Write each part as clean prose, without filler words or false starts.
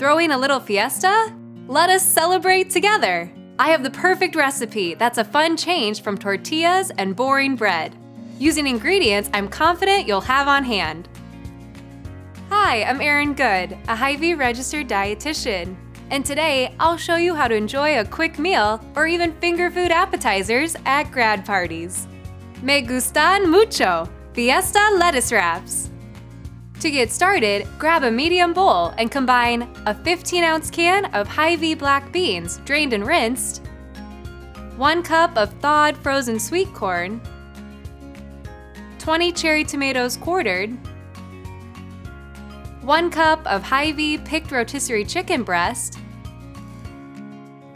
Throwing a little fiesta? Let us celebrate together! I have the perfect recipe that's a fun change from tortillas and boring bread. Using ingredients I'm confident you'll have on hand. Hi, I'm Erin Good, a Hy-Vee registered dietitian. And today, I'll show you how to enjoy a quick meal or even finger food appetizers at grad parties. Me gustan mucho! Fiesta lettuce wraps! To get started, grab a medium bowl and combine a 15-ounce can of Hy-Vee black beans drained and rinsed, 1 cup of thawed frozen sweet corn, 20 cherry tomatoes quartered, 1 cup of Hy-Vee picked rotisserie chicken breast,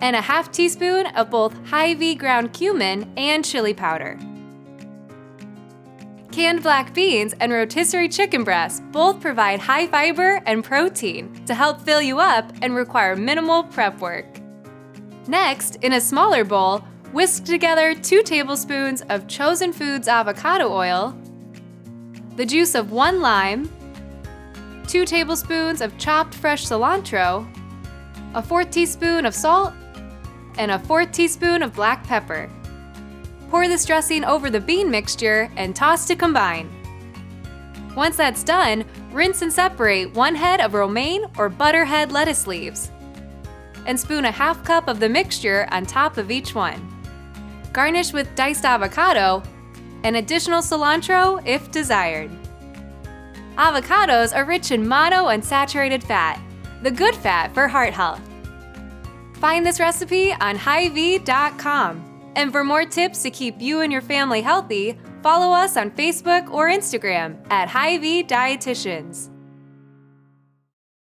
and a half teaspoon of both Hy-Vee ground cumin and chili powder. Canned black beans and rotisserie chicken breast both provide high fiber and protein to help fill you up and require minimal prep work. Next, in a smaller bowl, whisk together 2 tablespoons of Chosen Foods avocado oil, the juice of 1 lime, 2 tablespoons of chopped fresh cilantro, a 4th teaspoon of salt, and a 4th teaspoon of black pepper. Pour this dressing over the bean mixture and toss to combine. Once that's done, rinse and separate 1 head of romaine or butterhead lettuce leaves, and spoon a half cup of the mixture on top of each one. Garnish with diced avocado and additional cilantro if desired. Avocados are rich in monounsaturated fat, the good fat for heart health. Find this recipe on Hy-Vee.com. And for more tips to keep you and your family healthy, follow us on Facebook or Instagram at Hy-Vee Dietitians.